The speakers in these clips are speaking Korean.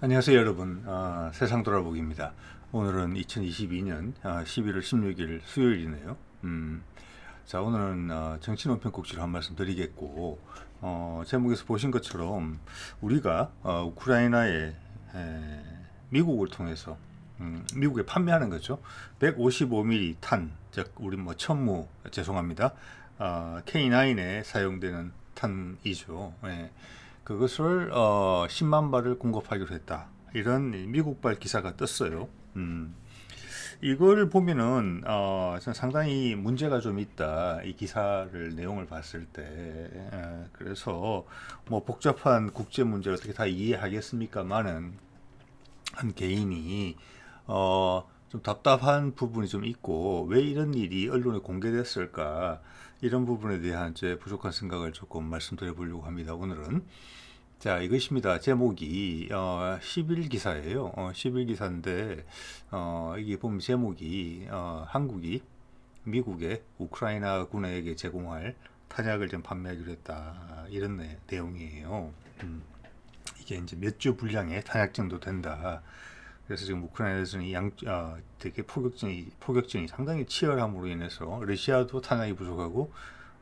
안녕하세요 여러분. 세상 돌아보기입니다. 오늘은 2022년 11월 16일 수요일이네요. 자, 오늘은 정치논평 꼭지로 한 말씀 드리겠고, 제목에서 보신 것처럼 우리가 우크라이나에 미국을 통해서 미국에 판매하는 거죠. 155mm 탄, 즉 우리 뭐 천무, 죄송합니다. K9에 사용되는 탄이죠. 그것을 10만 발을 공급하기로 했다. 이런 미국발 기사가 떴어요. 이걸 보면은 상당히 문제가 좀 있다. 이 기사를 내용을 봤을 때. 그래서 뭐 복잡한 국제 문제를 어떻게 다 이해하겠습니까만은 한 개인이 좀 답답한 부분이 좀 있고, 왜 이런 일이 언론에 공개됐을까, 이런 부분에 대한 제 부족한 생각을 조금 말씀드려 보려고 합니다. 오늘은 자, 이것입니다. 제목이 10일 기사예요. 10일 기사인데 이게 보면 제목이 한국이 미국의 우크라이나 군에게 제공할 탄약을 좀 판매하기로 했다, 이런 내용이에요. 이게 이제 몇 주 분량의 탄약 정도 된다. 그래서 지금 우크라이나에서는 되게 포격전이 상당히 치열함으로 인해서 러시아도 탄약이 부족하고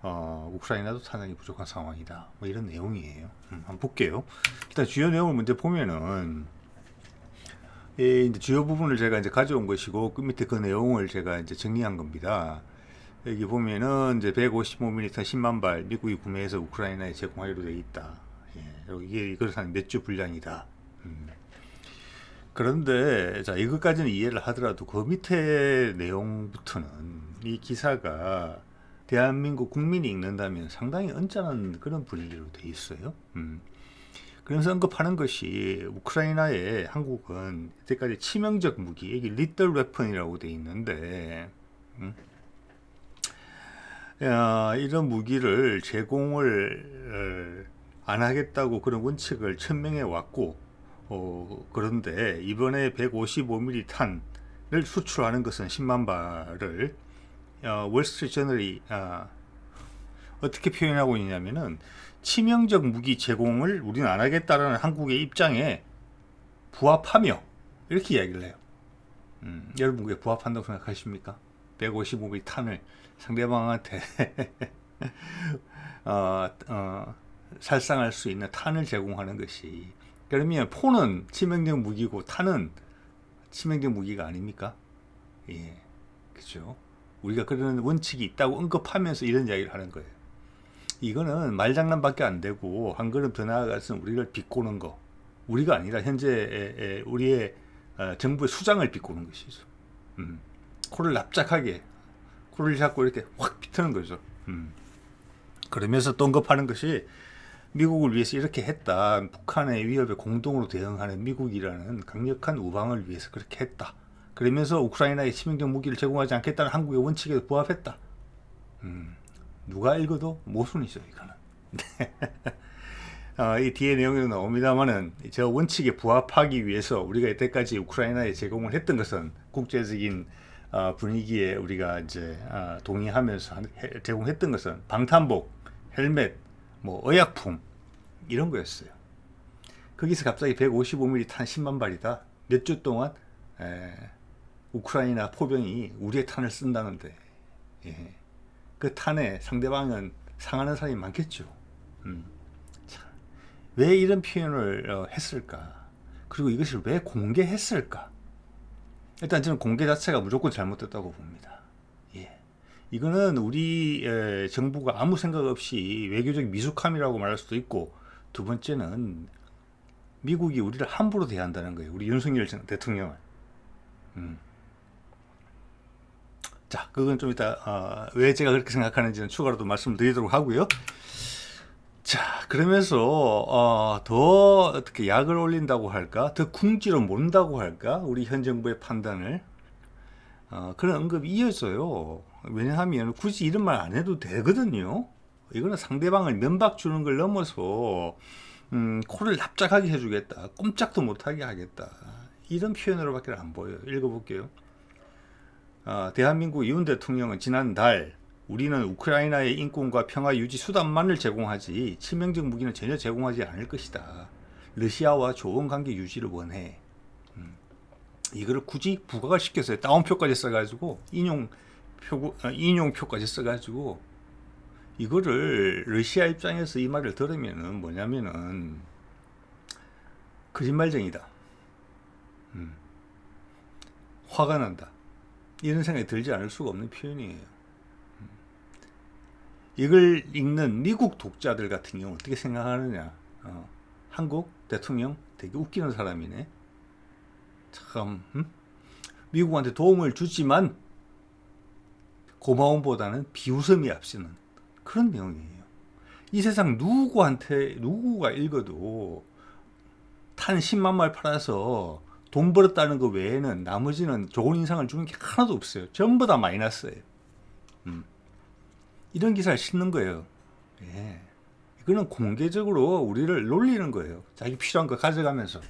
우크라이나도 탄약이 부족한 상황이다. 뭐 이런 내용이에요. 한번 볼게요. 일단 주요 내용을 먼저 보면은 이제 주요 부분을 제가 이제 가져온 것이고, 그 밑에 그 내용을 제가 이제 정리한 겁니다. 여기 보면은 이제 155mm 10만 발 미국이 구매해서 우크라이나에 제공하기로 되어 있다. 이게 이걸 한 몇 주 분량이다. 그런데 자, 이것까지는 이해를 하더라도 그 밑에 내용부터는 이 기사가 대한민국 국민이 읽는다면 상당히 언짢은 그런 분위기로 돼 있어요. 그러면서 언급하는 것이, 우크라이나에 한국은 이때까지 치명적 무기, 이게 리틀 웨펀이라고 돼 있는데, 이런 무기를 제공을 안 하겠다고 그런 원칙을 천명해 왔고, 그런데 이번에 155mm 탄을 수출하는 것은 10만 발을 월스트리트저널이 어떻게 표현하고 있냐면은, 치명적 무기 제공을 우리는 안 하겠다라는 한국의 입장에 부합하며, 이렇게 이야기를 해요. 여러분 그게 부합한다고 생각하십니까? 155mm 탄을 상대방한테 살상할 수 있는 탄을 제공하는 것이, 그러면 폰은 치명적 무기고 탄은 치명적 무기가 아닙니까? 예, 그죠? 우리가 그런 원칙이 있다고 언급하면서 이런 이야기를 하는 거예요. 이거는 말장난밖에 안 되고, 한 걸음 더 나아가서 우리를 비꼬는 거, 우리가 아니라 현재 우리의 정부의 수장을 비꼬는 것이죠. 코를 납작하게, 코를 잡고 이렇게 확 비트는 거죠. 그러면서 또 언급하는 것이, 미국을 위해서 이렇게 했다, 북한의 위협에 공동으로 대응하는 미국이라는 강력한 우방을 위해서 그렇게 했다, 그러면서 우크라이나에 치명적 무기를 제공하지 않겠다는 한국의 원칙에 부합했다. 누가 읽어도 모순이죠, 이거는. 이 뒤에 내용에도 나옵니다만은, 저 원칙에 부합하기 위해서 우리가 이때까지 우크라이나에 제공을 했던 것은, 국제적인 분위기에 우리가 이제 동의하면서 제공했던 것은 방탄복, 헬멧, 뭐 의약품, 이런 거였어요. 거기서 갑자기 155mm 탄 10만 발이다. 몇 주 동안 우크라이나 포병이 우리의 탄을 쓴다는데, 그 탄에 상대방은 상하는 사람이 많겠죠. 왜 이런 표현을 했을까? 그리고 이것을 왜 공개했을까? 일단 저는 공개 자체가 무조건 잘못됐다고 봅니다. 이거는 우리 정부가 아무 생각 없이 외교적 미숙함이라고 말할 수도 있고, 두 번째는 미국이 우리를 함부로 대한다는 거예요. 우리 윤석열 대통령을. 자, 그건 좀 이따 왜 제가 그렇게 생각하는지는 추가로도 말씀드리도록 하고요. 자, 그러면서 더 어떻게 약을 올린다고 할까, 더 궁지로 몬다고 할까, 우리 현 정부의 판단을, 그런 언급이 이어져요. 왜냐하면 굳이 이런 말 안 해도 되거든요. 이거는 상대방을 면박 주는 걸 넘어서 코를 납작하게 해주겠다, 꼼짝도 못하게 하겠다, 이런 표현으로밖에 안 보여요. 읽어볼게요. 대한민국 윤 대통령은 지난달, 우리는 우크라이나의 인권과 평화 유지 수단만을 제공하지 치명적 무기는 전혀 제공하지 않을 것이다. 러시아와 좋은 관계 유지를 원해. 이거를 굳이 부각을 시켰어요. 다운표까지 써가지고 인용표까지 써가지고 이거를 러시아 입장에서 이 말을 들으면은 뭐냐면은 거짓말쟁이다. 화가 난다. 이런 생각이 들지 않을 수가 없는 표현이에요. 이걸 읽는 미국 독자들 같은 경우 어떻게 생각하느냐. 한국 대통령 되게 웃기는 사람이네. 참 미국한테 도움을 주지만 고마움보다는 비웃음이 앞서는 그런 내용이에요. 이 세상 누구가 읽어도 탄 10만 말 팔아서 돈 벌었다는 거 외에는 나머지는 좋은 인상을 주는 게 하나도 없어요. 전부 다 마이너스예요. 이런 기사를 싣는 거예요. 예. 이거는 공개적으로 우리를 놀리는 거예요. 자기 필요한 거 가져가면서.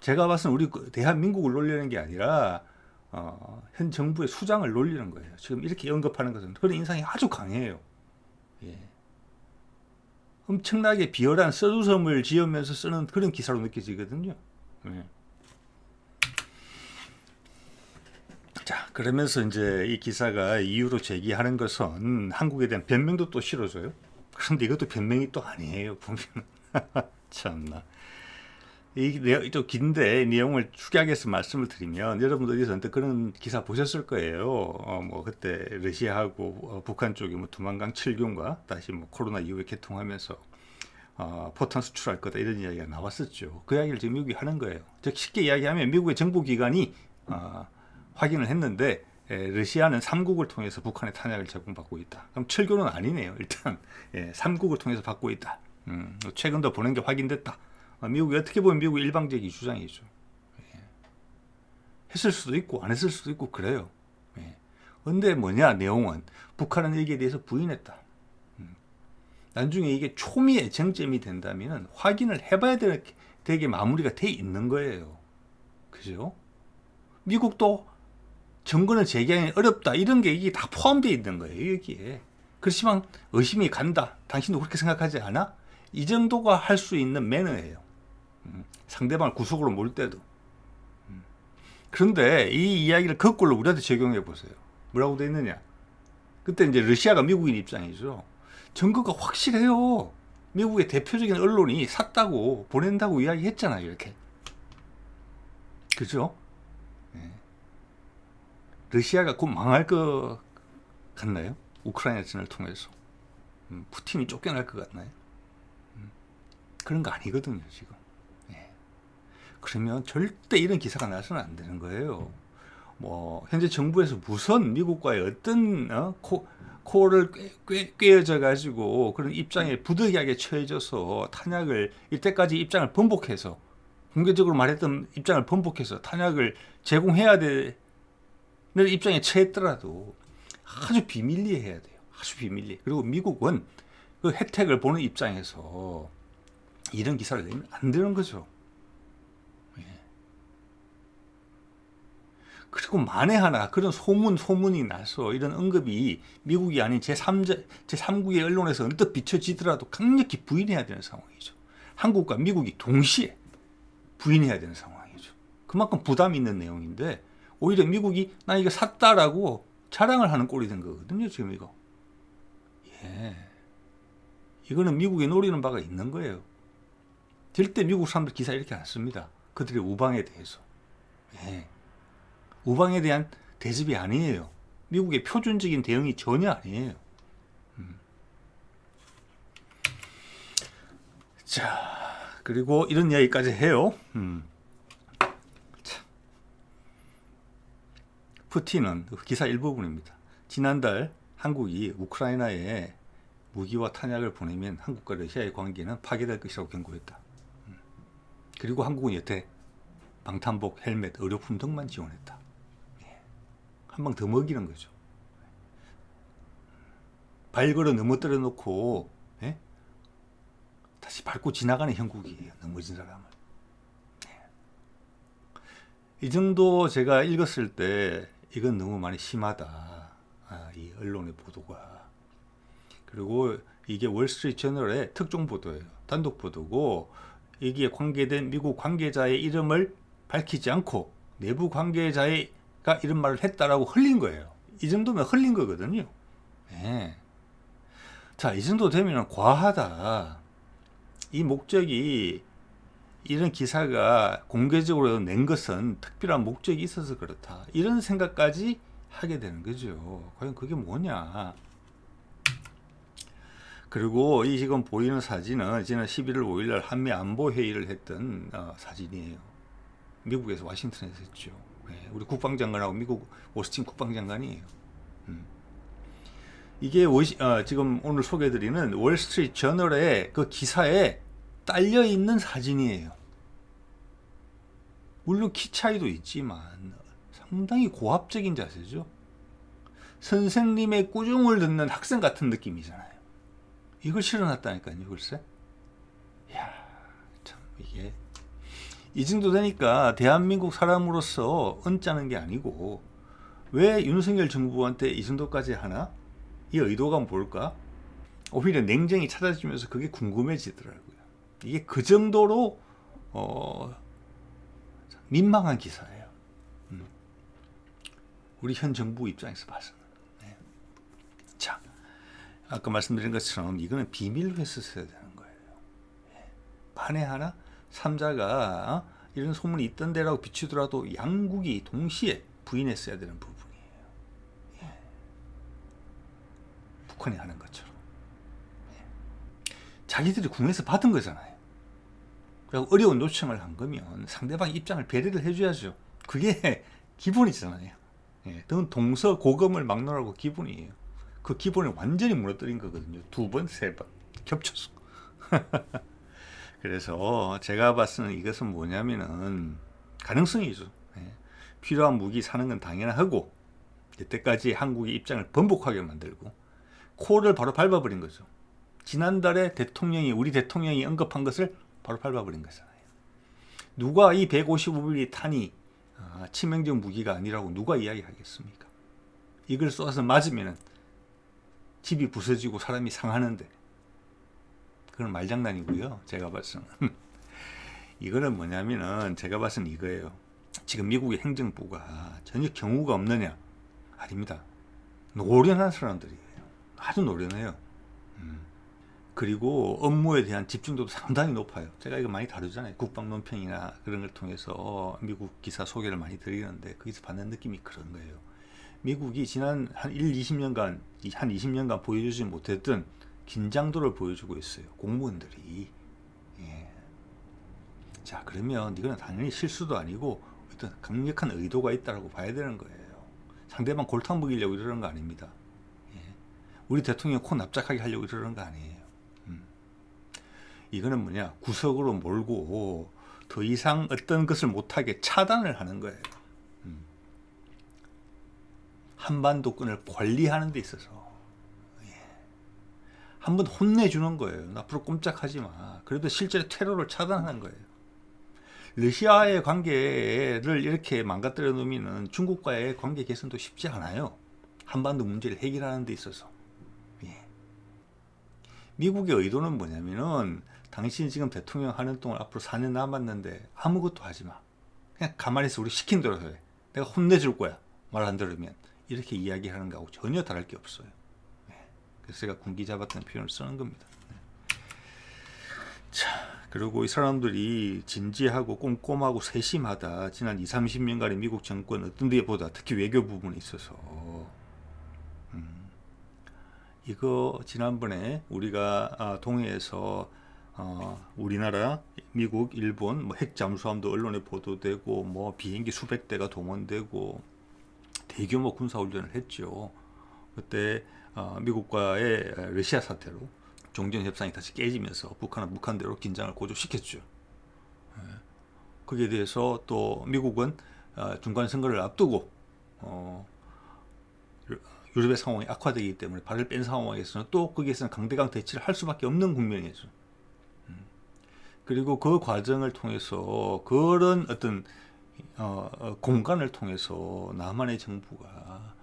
제가 봤을 때 우리 대한민국을 놀리는 게 아니라 현 정부의 수장을 놀리는 거예요. 지금 이렇게 언급하는 것은 그런 인상이 아주 강해요. 예. 엄청나게 비열한 써두섬을 지으면서 쓰는 그런 기사로 느껴지거든요. 예. 자, 그러면서 이제 이 기사가 이유로 제기하는 것은 한국에 대한 변명도 또 실어줘요. 그런데 이것도 변명이 또 아니에요, 보면. 참나. 이게 좀 긴데 내용을 축약해서 말씀을 드리면 여러분들 어디서 그런 기사 보셨을 거예요. 뭐 그때 러시아하고 북한 쪽이 뭐 두만강 7균과 다시 뭐 코로나 이후에 개통하면서 포탄 수출할 거다 이런 이야기가 나왔었죠. 그 이야기를 지금 미국이 하는 거예요. 즉 쉽게 이야기하면 미국의 정보기관이 확인을 했는데 러시아는 3국을 통해서 북한의 탄약을 제공받고 있다. 그럼 7교는 아니네요. 일단 3국을 통해서 받고 있다. 최근 더 보낸 게 확인됐다. 미국이 어떻게 보면 미국의 일방적인 주장이죠. 했을 수도 있고 안 했을 수도 있고 그래요. 근데 뭐냐 내용은 북한은 여기에 대해서 부인했다. 나중에 이게 초미의 쟁점이 된다면 확인을 해봐야 되게 마무리가 돼 있는 거예요. 그죠? 미국도 증거는 제기하기 어렵다 이런 게 이게 다 포함되어 있는 거예요 여기에. 그렇지만 의심이 간다. 당신도 그렇게 생각하지 않아? 이 정도가 할 수 있는 매너예요. 상대방을 구속으로 몰 때도. 그런데 이 이야기를 거꾸로 우리한테 적용해 보세요. 뭐라고 돼 있느냐? 그때 이제 러시아가 미국인 입장이죠. 증거가 확실해요. 미국의 대표적인 언론이 샀다고 보낸다고 이야기했잖아요. 이렇게. 그죠? 러시아가 곧 망할 것 같나요? 우크라이나 전을 통해서. 푸틴이 쫓겨날 것 같나요? 그런 거 아니거든요, 지금. 그러면 절대 이런 기사가 나서는 안 되는 거예요. 뭐 현재 정부에서 무슨 미국과의 어떤 코를 꿰어져 가지고 그런 입장에 부득이하게 처해져서 탄약을 이때까지 입장을 번복해서 공개적으로 말했던 입장을 번복해서 탄약을 제공해야 되는 입장에 처했더라도 아주 비밀리에 해야 돼요. 아주 비밀리. 그리고 미국은 그 혜택을 보는 입장에서 이런 기사를 내면 안 되는 거죠. 그리고 만에 하나 그런 소문이 나서 이런 언급이 미국이 아닌 제3국의 언론에서 언뜻 비춰지더라도 강력히 부인해야 되는 상황이죠. 한국과 미국이 동시에 부인해야 되는 상황이죠. 그만큼 부담이 있는 내용인데 오히려 미국이 나 이거 샀다라고 자랑을 하는 꼴이 된 거거든요. 지금 이거. 이거는 미국이 노리는 바가 있는 거예요. 절대 미국 사람들 기사 이렇게 안 씁니다. 그들의 우방에 대해서. 우방에 대한 대접이 아니에요. 미국의 표준적인 대응이 전혀 아니에요. 자, 그리고 이런 이야기까지 해요. 푸틴은 기사 일부분입니다. 지난달 한국이 우크라이나에 무기와 탄약을 보내면 한국과 러시아의 관계는 파괴될 것이라고 경고했다. 그리고 한국은 여태 방탄복, 헬멧, 의료품 등만 지원했다. 한 방 더 먹이는 거죠. 발걸어 넘어뜨려 놓고 다시 밟고 지나가는 형국이에요. 넘어진 사람을. 이 정도 제가 읽었을 때 이건 너무 많이 심하다. 이 언론의 보도가. 그리고 이게 월스트리트 저널의 특종 보도예요. 단독 보도고 여기에 관계된 미국 관계자의 이름을 밝히지 않고 내부 관계자가 이런 말을 했다라고 흘린 거예요. 이 정도면 흘린 거거든요. 네. 자, 이 정도 되면 과하다. 이 목적이 이런 기사가 공개적으로 낸 것은 특별한 목적이 있어서 그렇다. 이런 생각까지 하게 되는 거죠. 과연 그게 뭐냐. 그리고 이 지금 보이는 사진은 지난 11월 5일 날 한미 안보 회의를 했던 사진이에요. 미국에서 워싱턴에서 했죠. 네, 우리 국방장관하고 미국 오스틴 국방장관이에요. 이게 지금 오늘 소개해드리는 월스트리트 저널의 그 기사에 딸려 있는 사진이에요. 물론 키 차이도 있지만 상당히 고압적인 자세죠. 선생님의 꾸중을 듣는 학생 같은 느낌이잖아요. 이걸 실어놨다니까요, 글쎄. 이야, 참, 이게. 이 정도 되니까 대한민국 사람으로서 언짢은 게 아니고, 왜 윤석열 정부한테 이 정도까지 하나? 이 의도가 뭘까? 오히려 냉정히 찾아지면서 그게 궁금해지더라고요. 이게 그 정도로, 민망한 기사예요. 우리 현 정부 입장에서 봐서는. 네. 자, 아까 말씀드린 것처럼 이거는 비밀로 했었어야 되는 거예요. 만에 하나 3자가 이런 소문이 있던 데라고 비추더라도 양국이 동시에 부인했어야 되는 부분이에요. 예. 북한이 하는 것처럼. 예. 자기들이 궁에서 받은 거잖아요. 그리고 어려운 요청을 한 거면 상대방 입장을 배려를 해줘야죠. 그게 기본이잖아요. 예. 동서고금을 막론하고 기본이에요. 그 기본을 완전히 무너뜨린 거거든요. 2번, 3번 겹쳐서. 그래서 제가 봤을 때는 이것은 뭐냐면은 가능성이죠. 예. 필요한 무기 사는 건 당연하고 이때까지 한국의 입장을 번복하게 만들고 코를 바로 밟아버린 거죠. 지난달에 우리 대통령이 언급한 것을 바로 밟아버린 거잖아요. 누가 이 155mm 탄이 치명적 무기가 아니라고 누가 이야기하겠습니까? 이걸 쏘아서 맞으면은 집이 부서지고 사람이 상하는데 그건 말장난이고요. 제가 봤을 때는 이거는 뭐냐면은 제가 봤을 때는 이거예요. 지금 미국의 행정부가 전혀 경우가 없느냐? 아닙니다. 노련한 사람들이에요. 아주 노련해요. 그리고 업무에 대한 집중도도 상당히 높아요. 제가 이거 많이 다루잖아요. 국방 논평이나 그런 걸 통해서 미국 기사 소개를 많이 드리는데 거기서 받는 느낌이 그런 거예요. 미국이 지난 한 20년간 한 20년간 보여주지 못했던 긴장도를 보여주고 있어요. 공무원들이. 예. 자, 그러면 이거는 당연히 실수도 아니고 어떤 강력한 의도가 있다고 봐야 되는 거예요. 상대방 골탕 먹이려고 이러는 거 아닙니다. 예. 우리 대통령 코 납작하게 하려고 이러는 거 아니에요. 이거는 뭐냐, 구석으로 몰고 더 이상 어떤 것을 못하게 차단을 하는 거예요. 한반도권을 관리하는 데 있어서 한번 혼내주는 거예요. 앞으로 꼼짝하지 마. 그래도 실제로 테러를 차단하는 거예요. 러시아의 관계를 이렇게 망가뜨려 놓으면 중국과의 관계 개선도 쉽지 않아요. 한반도 문제를 해결하는 데 있어서. 예. 미국의 의도는 뭐냐면은 당신이 지금 대통령 하는 동안 앞으로 4년 남았는데 아무것도 하지 마. 그냥 가만히 있어. 우리 시킨 대로 해. 내가 혼내줄 거야. 말 안 들으면. 이렇게 이야기하는 거하고 전혀 다를 게 없어요. 그래서 제가 군기 잡았다는 표현을 쓰는 겁니다. 자, 그리고 이 사람들이 진지하고 꼼꼼하고 세심하다. 지난 20, 30년간의 미국 정권 어떤 데보다 특히 외교 부분에 있어서 이거 지난번에 우리가 동해에서 우리나라, 미국, 일본 뭐 핵 잠수함도 언론에 보도되고 뭐 비행기 수백 대가 동원되고 대규모 군사훈련을 했죠. 그때 미국과의 러시아 사태로 종전협상이 다시 깨지면서 북한은 북한대로 긴장을 고조시켰죠. 거기에 대해서 또 미국은 중간 선거를 앞두고 유럽의 상황이 악화되기 때문에 발을 뺀 상황에서는 또 거기에서는 강대강 대치를 할 수밖에 없는 국면이죠. 그리고 그 과정을 통해서 그런 어떤 공간을 통해서 남한의 정부가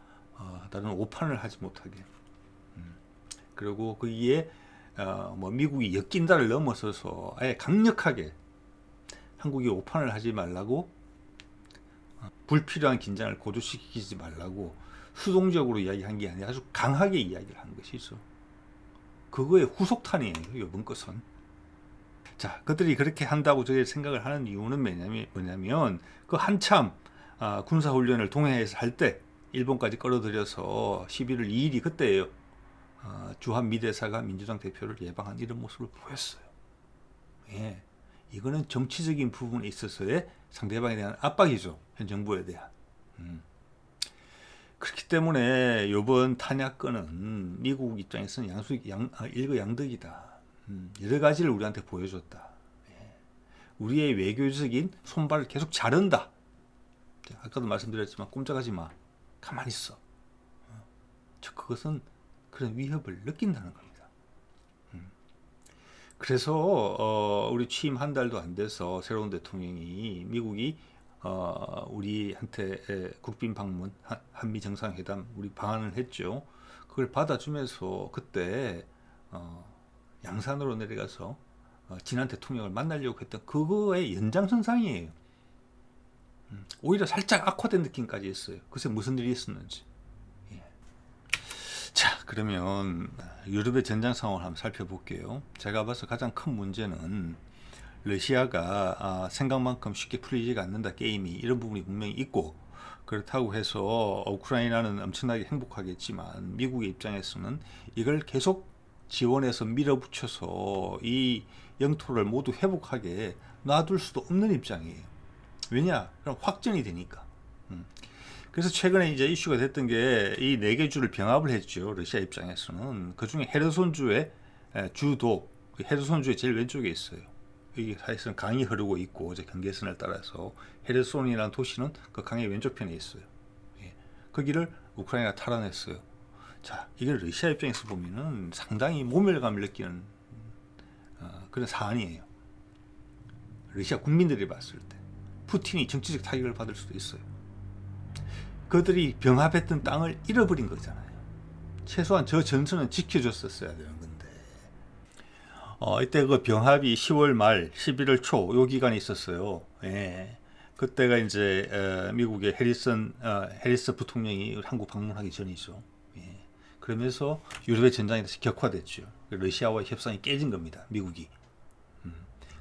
다른 오판을 하지 못하게 그리고 거기에 뭐 미국이 엮인다를 넘어서서 아예 강력하게 한국이 오판을 하지 말라고, 불필요한 긴장을 고조시키지 말라고 수동적으로 이야기한 게 아니라 아주 강하게 이야기를 한 것이죠. 그거의 후속탄이에요, 이번 것은. 자, 그들이 그렇게 한다고 저희 생각을 하는 이유는 뭐냐면 그 한참 군사훈련을 동해에서 할 때 일본까지 끌어들여서 11월 2일이 그때예요. 주한 미 대사가 민주당 대표를 예방한 이런 모습을 보였어요. 예, 이거는 정치적인 부분에 있어서의 상대방에 대한 압박이죠, 현 정부에 대한. 그렇기 때문에 이번 탄약건은 미국 입장에서는 일거양득이다. 여러 가지를 우리한테 보여줬다. 예. 우리의 외교적인 손발을 계속 자른다. 아까도 말씀드렸지만 꼼짝하지 마. 가만히 있어. 그것은 그런 위협을 느낀다는 겁니다. 그래서 우리 취임 한 달도 안 돼서 새로운 대통령이 미국이 우리한테 국빈 방문, 한미 정상회담 우리 방한을 했죠. 그걸 받아주면서 그때 양산으로 내려가서 지난 대통령을 만나려고 했던 그거의 연장선상이에요. 오히려 살짝 악화된 느낌까지 있어요. 글쎄 무슨 일이 있었는지. 예. 자, 그러면 유럽의 전장 상황을 한번 살펴볼게요. 제가 봐서 가장 큰 문제는 러시아가 생각만큼 쉽게 풀리지가 않는다, 게임이. 이런 부분이 분명히 있고, 그렇다고 해서 우크라이나는 엄청나게 행복하겠지만 미국의 입장에서는 이걸 계속 지원해서 밀어붙여서 이 영토를 모두 회복하게 놔둘 수도 없는 입장이에요. 왜냐? 그럼 확전이 되니까. 그래서 최근에 이제 이슈가 됐던 게 이 네 개 주를 병합을 했죠. 러시아 입장에서는. 그 중에 헤르손주의 주도, 헤르손주의 제일 왼쪽에 있어요. 여기 사실은 강이 흐르고 있고, 저 경계선을 따라서 헤르손이라는 도시는 그 강의 왼쪽편에 있어요. 예. 거기를 우크라이나가 탈환했어요. 자, 이걸 러시아 입장에서 보면은 상당히 모멸감을 느끼는 그런 사안이에요. 러시아 국민들이 봤을 때 푸틴이 정치적 타격을 받을 수도 있어요. 그들이 병합했던 땅을 잃어버린 거잖아요. 최소한 저 전선은 지켜줬었어야 되는 건데. 이때 그 병합이 10월 말, 11월 초 요 기간에 있었어요. 예. 그때가 이제 미국의 해리스 부통령이 한국 방문하기 전이죠. 예. 그러면서 유럽의 전장이 다시 격화됐죠. 러시아와의 협상이 깨진 겁니다, 미국이.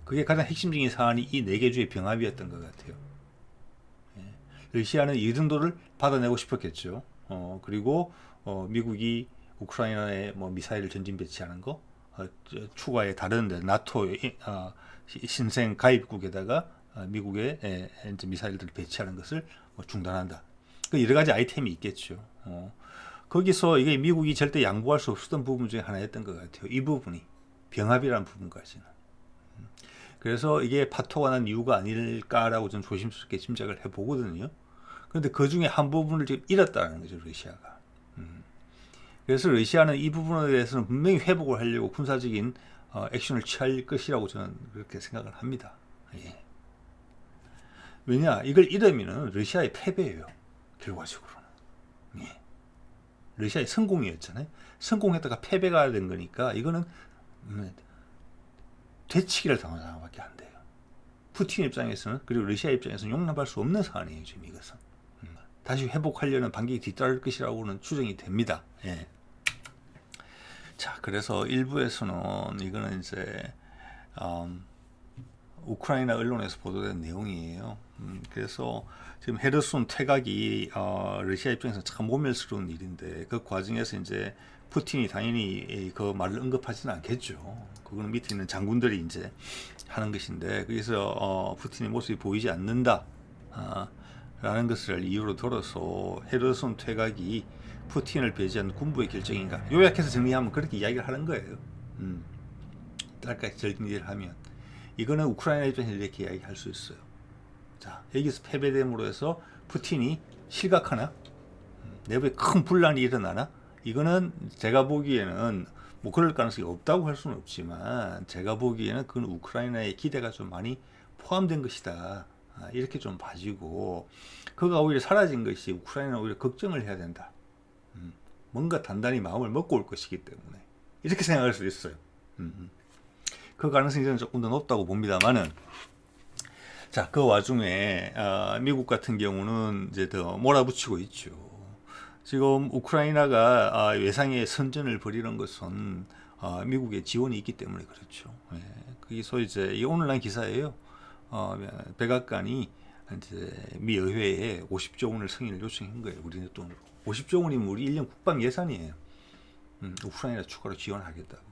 그게 가장 핵심적인 사안이 이 네 개 주의 병합이었던 것 같아요. 예. 러시아는 이 정도를 받아내고 싶었겠죠. 그리고 미국이 우크라이나에 뭐 미사일 전진 배치하는 거, 추가에 다른 나토 신생 가입국에다가 미국의 이제 미사일들을 배치하는 것을 중단한다. 그 여러 가지 아이템이 있겠죠. 거기서 이게 미국이 절대 양보할 수 없었던 부분 중에 하나였던 것 같아요. 이 부분이 병합이라는 부분까지는. 그래서 이게 파토가 난 이유가 아닐까라고 좀 조심스럽게 짐작을 해보거든요. 그런데 그 중에 한 부분을 지금 잃었다는 거죠, 러시아가. 그래서 러시아는 이 부분에 대해서는 분명히 회복을 하려고 군사적인 액션을 취할 것이라고 저는 그렇게 생각을 합니다. 예. 왜냐, 이걸 잃으면 러시아의 패배예요, 결과적으로는. 예. 러시아의 성공이었잖아요. 성공했다가 패배가 된 거니까 이거는 되치기를 당하는 상황밖에 안 돼요. 푸틴 입장에서는, 그리고 러시아 입장에서는 용납할 수 없는 사안이에요, 지금 이것은. 다시 회복하려는 반격이 뒤따를 것이라고는 추정이 됩니다. 예. 자, 그래서 일부에서는 이거는 이제 우크라이나 언론에서 보도된 내용이에요. 그래서 지금 헤르손 퇴각이 러시아 입장에서 참 모멸스러운 일인데, 그 과정에서 이제 푸틴이 당연히 그 말을 언급하지는 않겠죠. 그거는 밑에 있는 장군들이 이제 하는 것인데, 거기서 푸틴의 모습이 보이지 않는다 라는 것을 이유로 들어서 헤르손 퇴각이 푸틴을 배제한 군부의 결정인가, 요약해서 정리하면 그렇게 이야기를 하는 거예요. 짧게 정리를 하면 이거는 우크라이나 입장에서 이렇게 이야기할 수 있어요. 자, 여기서 패배됨으로 해서 푸틴이 실각하나, 내부에 큰 분란이 일어나나, 이거는 제가 보기에는 뭐 그럴 가능성이 없다고 할 수는 없지만, 제가 보기에는 그건 우크라이나의 기대가 좀 많이 포함된 것이다, 이렇게 좀 봐지고, 그가 오히려 사라진 것이 우크라이나는 오히려 걱정을 해야 된다. 뭔가 단단히 마음을 먹고 올 것이기 때문에 이렇게 생각할 수 있어요. 그 가능성이 저는 조금 더 높다고 봅니다만은, 자, 그 와중에 미국 같은 경우는 이제 더 몰아붙이고 있죠. 지금 우크라이나가 외상의 선전을 벌이는 것은 미국의 지원이 있기 때문에 그렇죠. 예. 거기서 이제 이 온라인 기사예요. 백악관이 이제 미 의회에 50조 원을 승인을 요청한 거예요. 우리네 돈으로. 50조 원이면 우리 1년 국방 예산이에요. 우크라이나 추가로 지원하겠다고.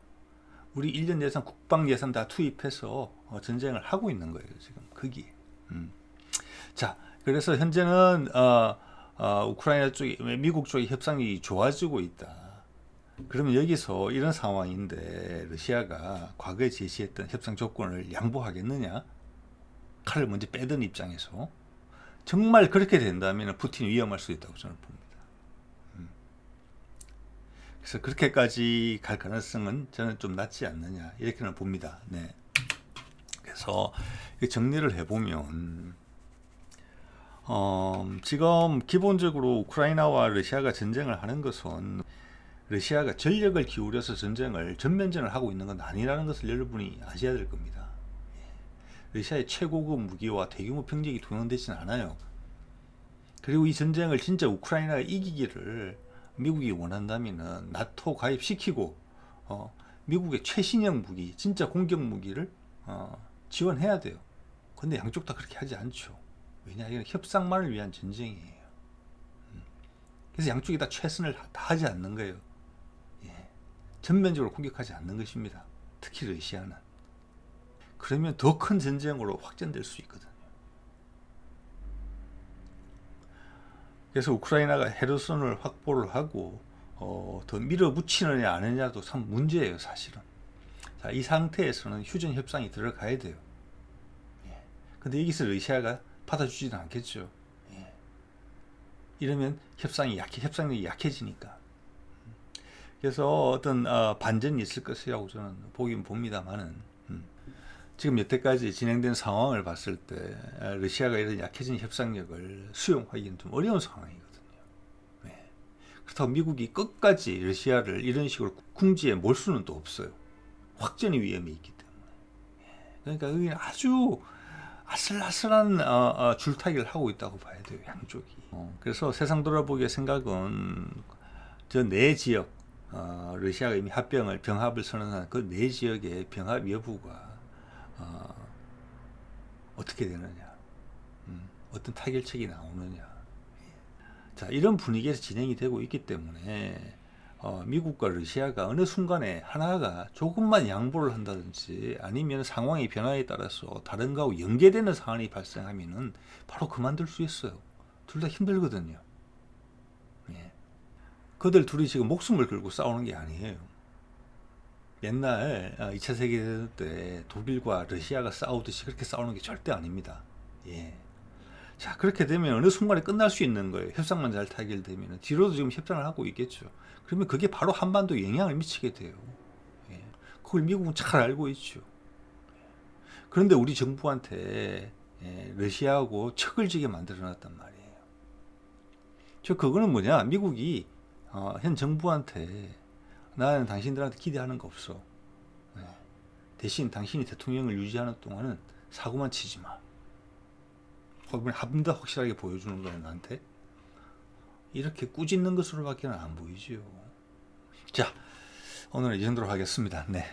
우리 1년 예산, 국방 예산 다 투입해서 전쟁을 하고 있는 거예요. 지금 거기에. 자, 그래서 현재는 우크라이나 쪽이, 미국 쪽의 협상이 좋아지고 있다. 그러면 여기서 이런 상황인데 러시아가 과거에 제시했던 협상 조건을 양보하겠느냐? 칼을 먼저 빼던 입장에서 정말 그렇게 된다면 푸틴이 위험할 수 있다고 저는 봅니다. 그래서 그렇게까지 갈 가능성은 저는 좀 낮지 않느냐 이렇게는 봅니다. 네. 그래서 정리를 해보면 지금 기본적으로 우크라이나와 러시아가 전쟁을 하는 것은 러시아가 전력을 기울여서 전면전을 하고 있는 건 아니라는 것을 여러분이 아셔야 될 겁니다. 러시아의 최고급 무기와 대규모 병력이 동원되지는 않아요. 그리고 이 전쟁을 진짜 우크라이나가 이기기를 미국이 원한다면은 나토 가입시키고 미국의 최신형 무기, 진짜 공격 무기를 지원해야 돼요. 근데 양쪽 다 그렇게 하지 않죠. 왜냐, 이건 협상만을 위한 전쟁이에요. 그래서 양쪽이 다 최선을 다 하지 않는 거예요. 예. 전면적으로 공격하지 않는 것입니다. 특히 러시아는. 그러면 더 큰 전쟁으로 확전될 수 있거든요. 그래서 우크라이나가 헤르손을 확보를 하고 더 밀어붙이느냐 안 하느냐도 참 문제예요, 사실은. 자, 이 상태에서는 휴전 협상이 들어가야 돼요. 예. 근데 여기서 러시아가 받아주지는 않겠죠. 예. 이러면 협상력이 약해지니까. 그래서 어떤 반전이 있을 것이라고 저는 보긴 봅니다만은. 지금 여태까지 진행된 상황을 봤을 때 러시아가 이런 약해진 협상력을 수용하기는 좀 어려운 상황이거든요. 네. 그렇다고 미국이 끝까지 러시아를 이런 식으로 궁지에 몰 수는 또 없어요. 확전의 위험이 있기 때문에. 그러니까 여기는 아주 아슬아슬한 줄타기를 하고 있다고 봐야 돼요, 양쪽이. 그래서 세상 돌아보기의 생각은 저 네 지역, 러시아가 이미 병합을 선언한 그 네 지역의 병합 여부가 어떻게 되느냐, 어떤 타결책이 나오느냐. 자, 이런 분위기에서 진행이 되고 있기 때문에 미국과 러시아가 어느 순간에 하나가 조금만 양보를 한다든지 아니면 상황의 변화에 따라서 다른 거하고 연계되는 상황이 발생하면은 바로 그만둘 수 있어요. 둘 다 힘들거든요. 예. 그들 둘이 지금 목숨을 걸고 싸우는 게 아니에요. 옛날 2차 세계대전 때 독일과 러시아가 싸우듯이 그렇게 싸우는 게 절대 아닙니다. 예. 자, 그렇게 되면 어느 순간에 끝날 수 있는 거예요. 협상만 잘 타결되면. 뒤로도 지금 협상을 하고 있겠죠. 그러면 그게 바로 한반도에 영향을 미치게 돼요. 예. 그걸 미국은 잘 알고 있죠. 그런데 우리 정부한테 러시아하고 척을 지게 만들어놨단 말이에요. 그거는 뭐냐, 미국이 현 정부한테 나는 당신들한테 기대하는 거 없어. 네. 대신 당신이 대통령을 유지하는 동안은 사고만 치지 마. 그걸 한 번 더 확실하게 보여주는 거야, 나한테. 이렇게 꾸짖는 것으로밖에 안 보이지요. 자, 오늘은 이 정도로 하겠습니다. 네.